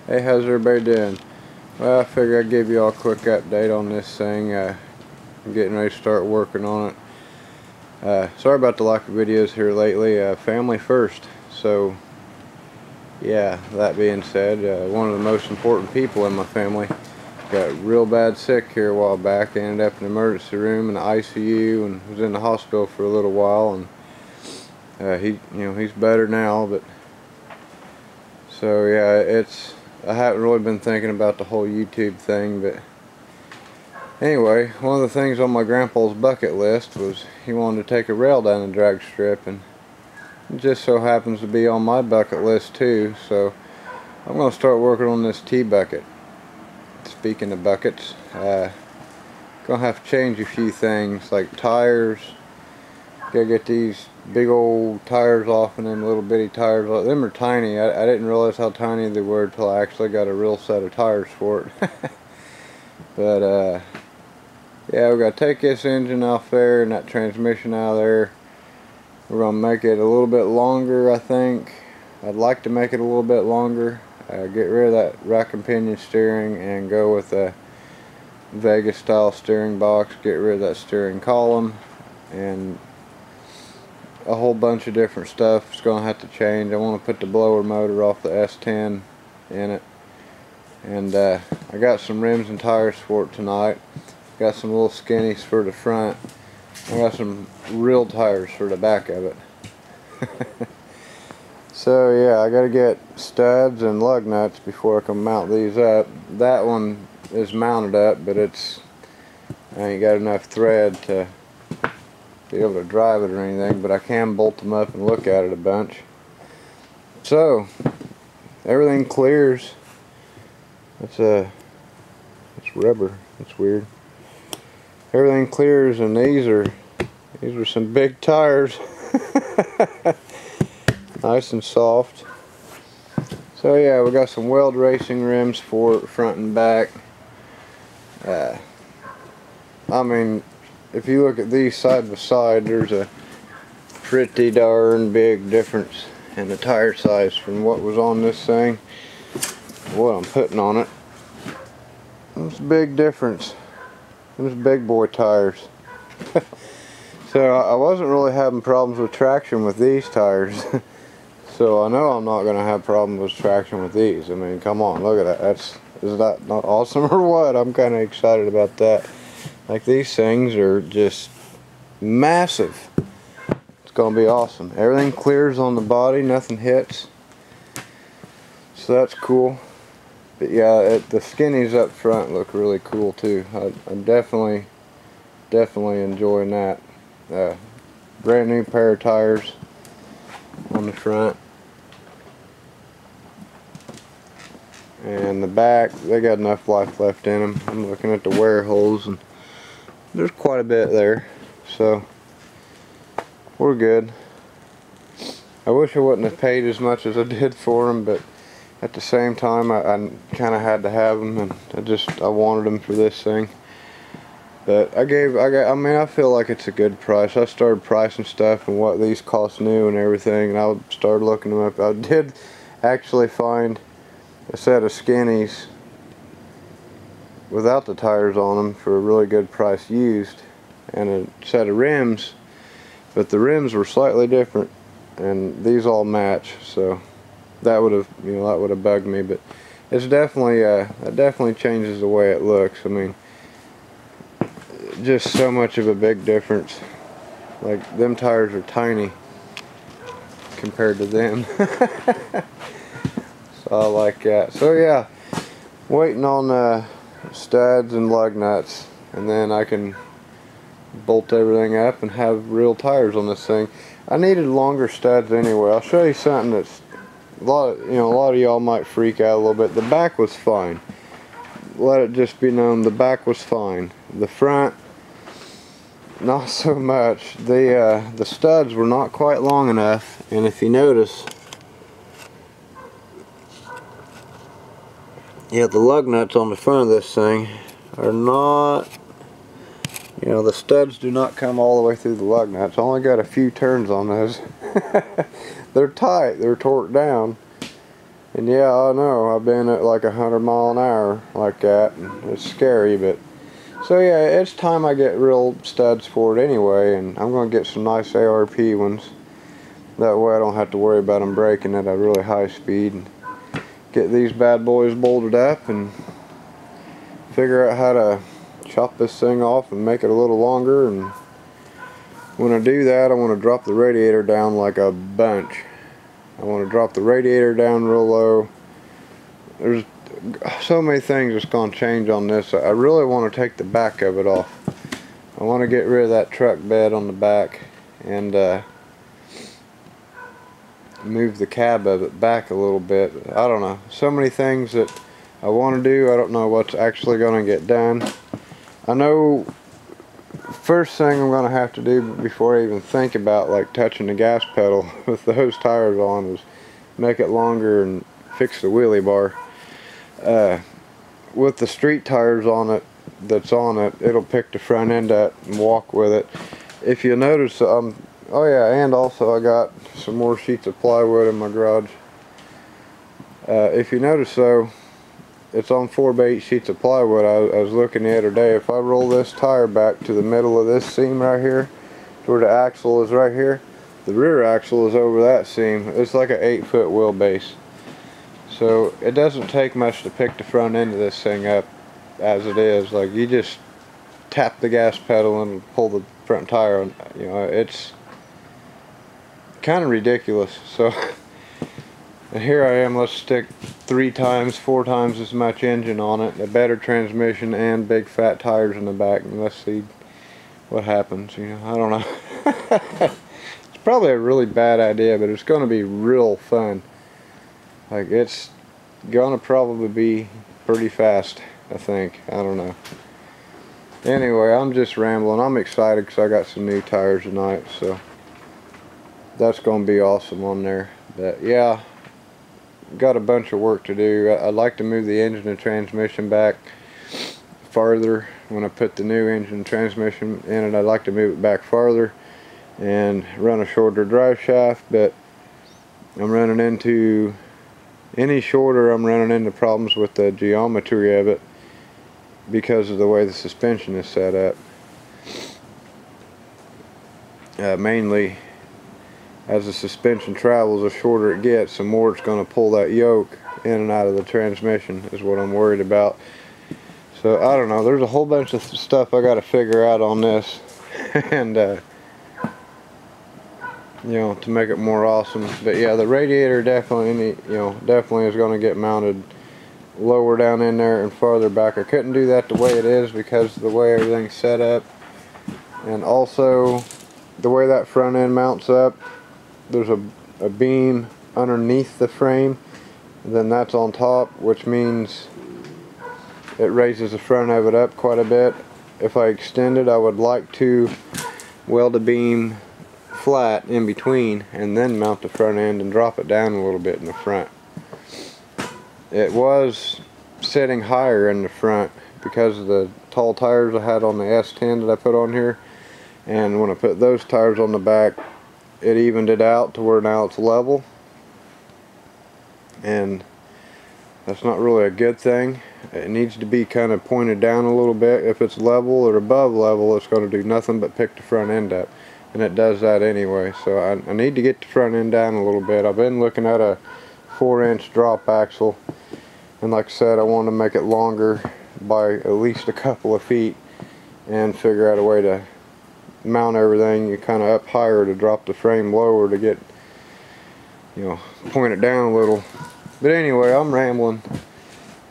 Hey, how's everybody doing? Well, I figured I'd give you all a quick update on this thing. I'm getting ready to start working on it. Sorry about the lack of videos here lately. Family first. So, yeah, that being said, one of the most important people in my family got real bad sick here a while back. Ended up in the emergency room in the ICU and was in the hospital for a little while. And he's better now. But so yeah, I haven't really been thinking about the whole YouTube thing, but anyway, one of the things on my grandpa's bucket list was he wanted to take a rail down the drag strip, and it just so happens to be on my bucket list too, so I'm going to start working on this T-bucket. Speaking of buckets, going to have to change a few things like tires. Gotta get these big old tires off and them little bitty tires. Them are tiny. I didn't realize how tiny they were until I actually got a real set of tires for it. But yeah, we gotta take this engine off there and that transmission out of there. We're gonna make it a little bit longer, I think. I'd like to make it a little bit longer. Get rid of that rack and pinion steering and go with a Vegas style steering box. Get rid of that steering column and a whole bunch of different stuff is going to have to change. I want to put the blower motor off the S10 in it, and I got some rims and tires for it tonight. Got some little skinnies for the front. I got some real tires for the back of it. So yeah, I got to get studs and lug nuts before I can mount these up. That one is mounted up, but I ain't got enough thread to be able to drive it or anything, but I can bolt them up and look at it a bunch. So everything clears. It's rubber. It's weird. Everything clears, and these are some big tires. Nice and soft. So yeah, we got some Weld Racing rims for it, front and back. I mean, if you look at these side by side, there's a pretty darn big difference in the tire size from what was on this thing to what I'm putting on it. There's a big difference. There's big boy tires. So I wasn't really having problems with traction with these tires. So I know I'm not going to have problems with traction with these. I mean, come on, look at that. Is that not awesome or what? I'm kind of excited about that. Like, these things are just massive. It's going to be awesome. Everything clears on the body, nothing hits. So that's cool. But yeah, the skinnies up front look really cool too. I'm definitely enjoying that. Brand new pair of tires on the front. And the back, they got enough life left in them. I'm looking at the wear holes, and there's quite a bit there, so we're good. I wish I wouldn't have paid as much as I did for them, but at the same time I kind of had to have them, and I wanted them for this thing. But I mean, I feel like it's a good price. I started pricing stuff and what these cost new and everything, and I started looking them up. I did actually find a set of skinnies without the tires on them for a really good price used, and a set of rims, but the rims were slightly different, and these all match. So that would have bugged me, but it's definitely it definitely changes the way it looks. I mean, just so much of a big difference. Like, them tires are tiny compared to them. So I like that. So yeah, waiting on studs and lug nuts, and then I can bolt everything up and have real tires on this thing. I needed longer studs anyway. I'll show you something that's a lot of y'all might freak out a little bit. The back was fine. Let it just be known, the back was fine. The front, not so much. The studs were not quite long enough, and if you notice, yeah, the lug nuts on the front of this thing are not, the studs do not come all the way through the lug nuts. I only got a few turns on those. They're tight, they're torqued down, And yeah, I know, I've been at like 100 mile an hour like that, and it's scary, but so yeah, it's time I get real studs for it anyway, and I'm going to get some nice ARP ones. That way I don't have to worry about them breaking at a really high speed. And get these bad boys bolted up and figure out how to chop this thing off and make it a little longer. And when I do that, I want to drop the radiator down like a bunch. I want to drop the radiator down real low. There's so many things that's going to change on this. I really want to take the back of it off. I want to get rid of that truck bed on the back and move the cab of it back a little bit. I don't know. So many things that I want to do. I don't know what's actually going to get done. I know first thing I'm going to have to do before I even think about like touching the gas pedal with those tires on is make it longer and fix the wheelie bar. With the street tires on it, it'll pick the front end up and walk with it. If you notice, oh yeah, and also I got some more sheets of plywood in my garage. If you notice though, it's on 4x8 sheets of plywood. I was looking the other day. If I roll this tire back to the middle of this seam right here, to where the axle is right here, the rear axle is over that seam. It's like an 8-foot wheelbase. So it doesn't take much to pick the front end of this thing up as it is. Like, you just tap the gas pedal and pull the front tire on. You know, it's kind of ridiculous. So and here I am, let's stick 3 times, 4 times as much engine on it, a better transmission and big fat tires in the back, and let's see what happens. You know, I don't know. It's probably a really bad idea, but it's going to be real fun. Like, it's going to probably be pretty fast, I think. I don't know. Anyway, I'm just rambling. I'm excited because I got some new tires tonight, so that's going to be awesome on there. But yeah, got a bunch of work to do. I'd like to move the engine and transmission back farther. When I put the new engine and transmission in it, I'd like to move it back farther and run a shorter drive shaft, but I'm running into any shorter, I'm running into problems with the geometry of it because of the way the suspension is set up. Mainly, as the suspension travels, the shorter it gets, the more it's going to pull that yoke in and out of the transmission is what I'm worried about. So I don't know, there's a whole bunch of stuff I got to figure out on this and you know, to make it more awesome. But yeah, the radiator definitely is going to get mounted lower down in there and farther back. I couldn't do that the way it is because of the way everything's set up, and also the way that front end mounts up. There's a beam underneath the frame, and then that's on top, which means it raises the front of it up quite a bit. If I extend it, I would like to weld a beam flat in between and then mount the front end and drop it down a little bit in the front. It was sitting higher in the front because of the tall tires I had on the S10 that I put on here, and when I put those tires on the back, it evened it out to where now it's level, and that's not really a good thing. It needs to be kind of pointed down a little bit. If it's level or above level, it's going to do nothing but pick the front end up, and it does that anyway. So I need to get the front end down a little bit. I've been looking at a 4-inch drop axle, and like I said, I want to make it longer by at least a couple of feet and figure out a way to mount everything. You kind of up higher to drop the frame lower to get, you know, point it down a little. But anyway, I'm rambling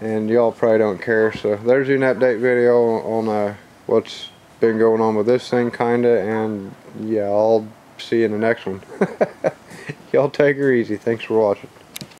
and y'all probably don't care, so there's an update video on what's been going on with this thing kinda, and yeah, I'll see you in the next one. Y'all take her easy. Thanks for watching.